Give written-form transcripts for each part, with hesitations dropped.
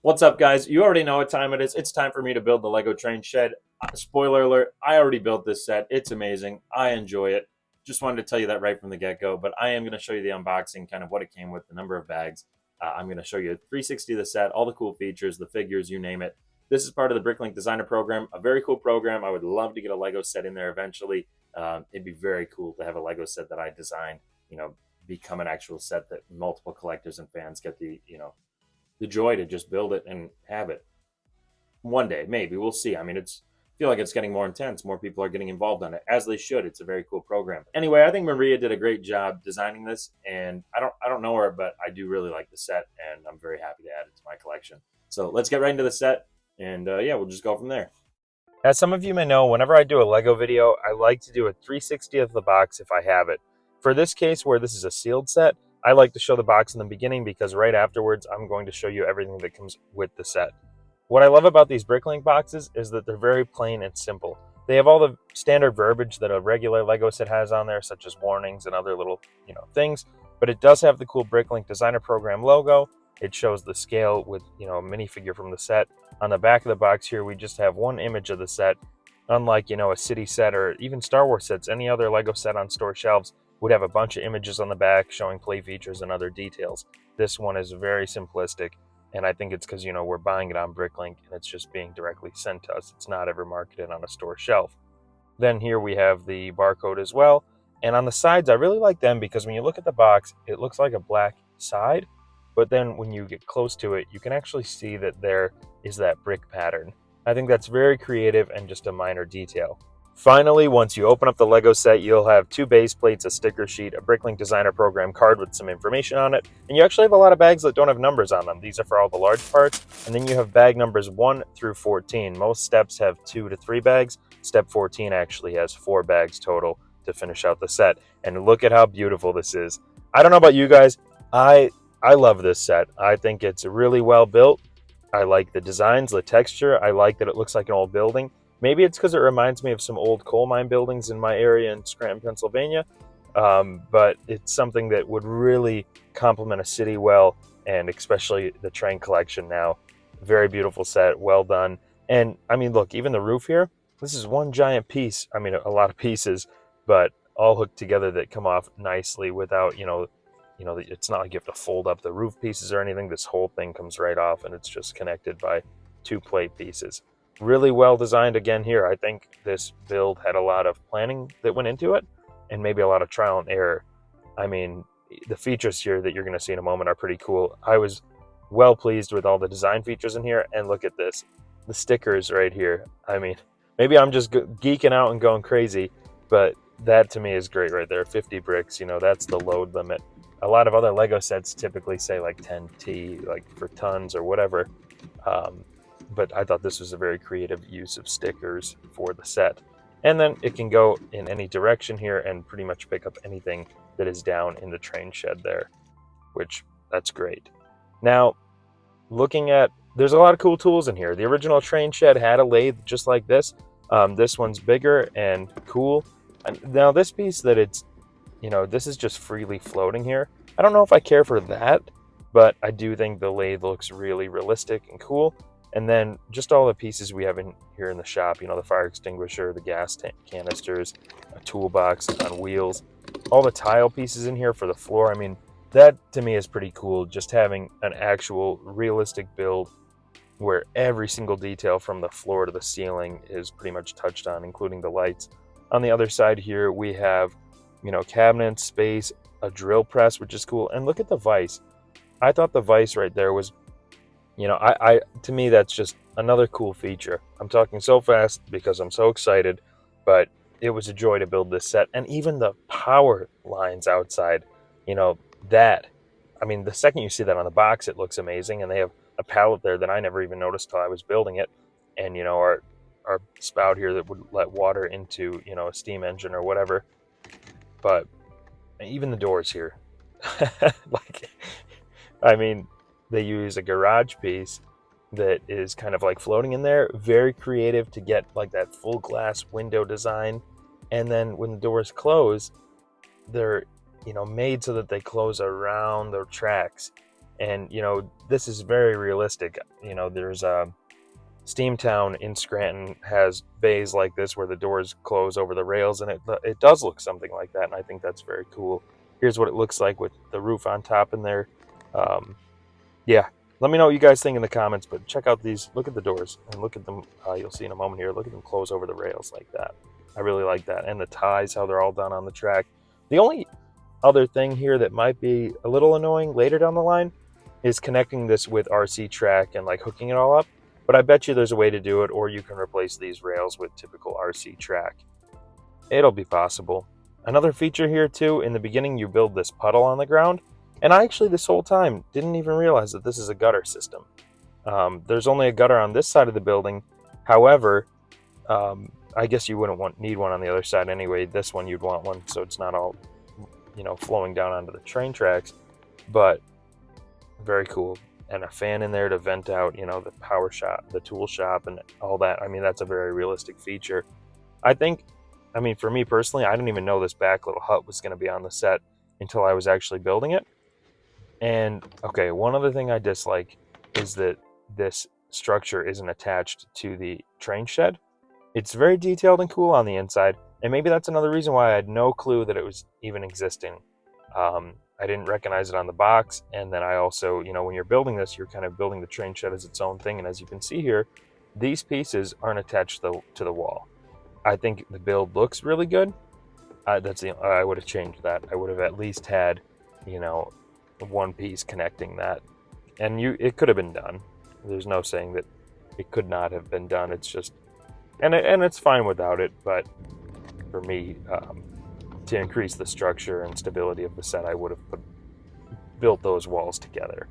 What's up, guys? You already know what time it is. It's time for me to build the Lego train shed. Spoiler alert, I already built this set. It's amazing. I enjoy it. Just wanted to tell you that right from the get-go, but I am going to show you the unboxing, kind of what it came with, the number of bags. I'm going to show you 360 of the set, all the cool features, the figures, you name it. This is part of the Bricklink Designer Program, a very cool program. I would love to get a Lego set in there eventually. It'd be very cool to have a Lego set that I designed, become an actual set that multiple collectors and fans get the joy to just build it and have it. One day, maybe we'll see. I mean, I feel like it's getting more intense. More people are getting involved on it, as they should. It's a very cool program. Anyway, I think Maria did a great job designing this, and I don't know her, but I do really like the set, and I'm very happy to add it to my collection. So let's get right into the set, and yeah, we'll just go from there. As some of you may know, whenever I do a Lego video, I like to do a 360 of the box if I have it. For this case, where this is a sealed set, I like to show the box in the beginning because right afterwards, I'm going to show you everything that comes with the set. What I love about these Bricklink boxes is that they're very plain and simple. They have all the standard verbiage that a regular Lego set has on there, such as warnings and other little, things. But it does have the cool Bricklink Designer Program logo. It shows the scale with, a minifigure from the set. On the back of the box here, we just have one image of the set. Unlike, a city set or even Star Wars sets, any other Lego set on store shelves would have a bunch of images on the back showing play features and other details. This one is very simplistic, and I think it's because, we're buying it on Bricklink and it's just being directly sent to us. It's not ever marketed on a store shelf. Then here we have the barcode as well. And on the sides, I really like them because when you look at the box, it looks like a black side, but then when you get close to it, you can actually see that there is that brick pattern. I think that's very creative and just a minor detail. Finally, once you open up the Lego set, you'll have two base plates, a sticker sheet, a Bricklink Designer Program card with some information on it, and you actually have a lot of bags that don't have numbers on them. These are for all the large parts, and then you have bag numbers 1 through 14. Most steps have 2 to 3 bags. Step 14 actually has 4 bags total to finish out the set, and look at how beautiful this is. I don't know about you guys, I love this set. I think it's really well built. I like the designs, the texture. I like that it looks like an old building. Maybe it's because it reminds me of some old coal mine buildings in my area in Scranton, Pennsylvania, but it's something that would really complement a city well, and especially the train collection now. Very beautiful set, well done. And I mean, look, even the roof here, this is one giant piece. I mean, a lot of pieces, but all hooked together that come off nicely without, it's not like you have to fold up the roof pieces or anything. This whole thing comes right off and it's just connected by 2 plate pieces. Really well designed again here. I think this build had a lot of planning that went into it and maybe a lot of trial and error. I mean, the features here that you're going to see in a moment are pretty cool. I was well pleased with all the design features in here, and look at this. The stickers right here. I mean, maybe I'm just geeking out and going crazy, but that to me is great right there. 50 bricks, that's the load limit. A lot of other Lego sets typically say like 10T, like for tons or whatever. But I thought this was a very creative use of stickers for the set. And then it can go in any direction here and pretty much pick up anything that is down in the train shed there, which that's great. Now, there's a lot of cool tools in here. The original train shed had a lathe just like this. This one's bigger and cool. And now this piece that this is just freely floating here. I don't know if I care for that, but I do think the lathe looks really realistic and cool. And then just all the pieces we have in here in the shop, the fire extinguisher, the gas canisters, a toolbox on wheels, all the tile pieces in here for the floor. I mean, that to me is pretty cool, just having an actual realistic build where every single detail from the floor to the ceiling is pretty much touched on, including the lights. On the other side here, we have, cabinets, space, a drill press, which is cool. And look at the vise. I thought the vise right there was, to me, that's just another cool feature. I'm talking so fast because I'm so excited, but it was a joy to build this set. And even the power lines outside, the second you see that on the box, it looks amazing. And they have a pallet there that I never even noticed till I was building it. And, our spout here that would let water into, a steam engine or whatever. But even the doors here, they use a garage piece that is kind of like floating in there. Very creative to get like that full glass window design. And then when the doors close, they're, made so that they close around the tracks. And, you know, this is very realistic. You know, there's Steamtown in Scranton has bays like this where the doors close over the rails, and it does look something like that, and I think that's very cool. Here's what it looks like with the roof on top in there. Um, yeah, let me know what you guys think in the comments, but check out these. Look at the doors, and look at them. You'll see in a moment here. Look at them close over the rails like that. I really like that, and the ties, how they're all done on the track. The only other thing here that might be a little annoying later down the line is connecting this with RC track and like hooking it all up. But I bet you there's a way to do it, or you can replace these rails with typical RC track. It'll be possible. Another feature here too, in the beginning you build this puddle on the ground, and I actually this whole time didn't even realize that this is a gutter system. There's only a gutter on this side of the building. However, I guess you wouldn't need one on the other side anyway. This one you'd want one so it's not all, you know, flowing down onto the train tracks. But very cool. And a fan in there to vent out, you know, the power shop, the tool shop, and all that. I mean, that's a very realistic feature. I think, I mean, for me personally, I didn't even know this back little hut was going to be on the set until I was actually building it. And okay, one other thing I dislike is that this structure isn't attached to the train shed. It's very detailed and cool on the inside, and maybe that's another reason why I had no clue that it was even existing. I didn't recognize it on the box, and then I also, you know, when you're building this, you're kind of building the train shed as its own thing, and as you can see here, these pieces aren't attached to the wall. I think the build looks really good. I would have changed that. I would have at least had, you know, one piece connecting that, and it could have been done. There's no saying that it could not have been done. It's just, and it's fine without it, but for me, to increase the structure and stability of the set, I would have built those walls together.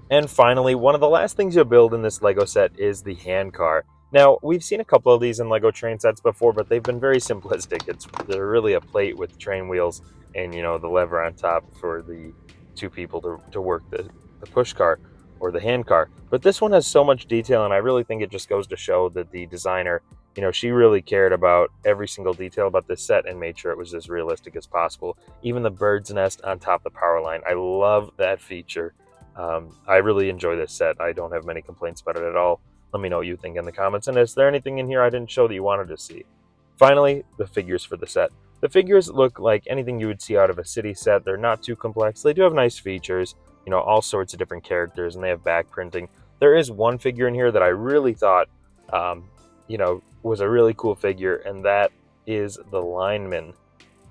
And finally, one of the last things you'll build in this Lego set is the hand car. Now, we've seen a couple of these in Lego train sets before, but they've been very simplistic. They're really a plate with train wheels and, you know, the lever on top for the two people to work the push car or the hand car. But this one has so much detail, and I really think it just goes to show that the designer, you know, she really cared about every single detail about this set and made sure it was as realistic as possible. Even the bird's nest on top of the power line. I love that feature. I really enjoy this set. I don't have many complaints about it at all. Let me know what you think in the comments. And is there anything in here I didn't show that you wanted to see? Finally, the figures for the set. The figures look like anything you would see out of a city set. They're not too complex. They do have nice features, you know, all sorts of different characters, and they have back printing. There is one figure in here that I really thought, you know, was a really cool figure, and that is the lineman.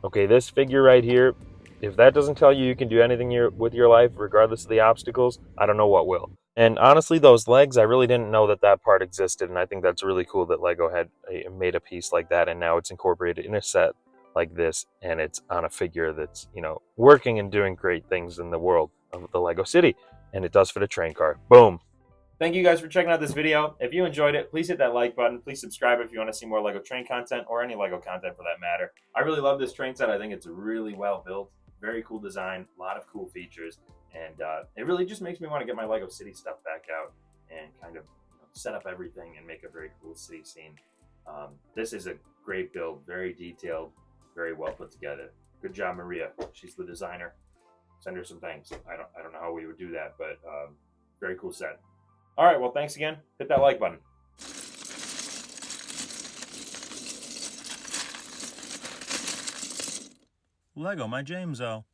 Okay, this figure right here, if that doesn't tell you you can do anything with your life, regardless of the obstacles, I don't know what will. And honestly, those legs, I really didn't know that part existed, and I think that's really cool that Lego had made a piece like that, and now it's incorporated in a set like this, and it's on a figure that's, you know, working and doing great things in the world of the Lego City, and it does fit a train car. Boom. Thank you guys for checking out this video. If you enjoyed it, please hit that like button. Please subscribe if you want to see more Lego train content or any Lego content for that matter. I really love this train set. I think it's really well built. Very cool design, a lot of cool features, and it really just makes me want to get my Lego City stuff back out and kind of, you know, set up everything and make a very cool city scene. This is a great build, very detailed, very well put together. Good job, Maria. She's the designer. Send her some thanks. I don't know how we would do that, but very cool set. All right, well, thanks again. Hit that like button. Lego, my Jameso.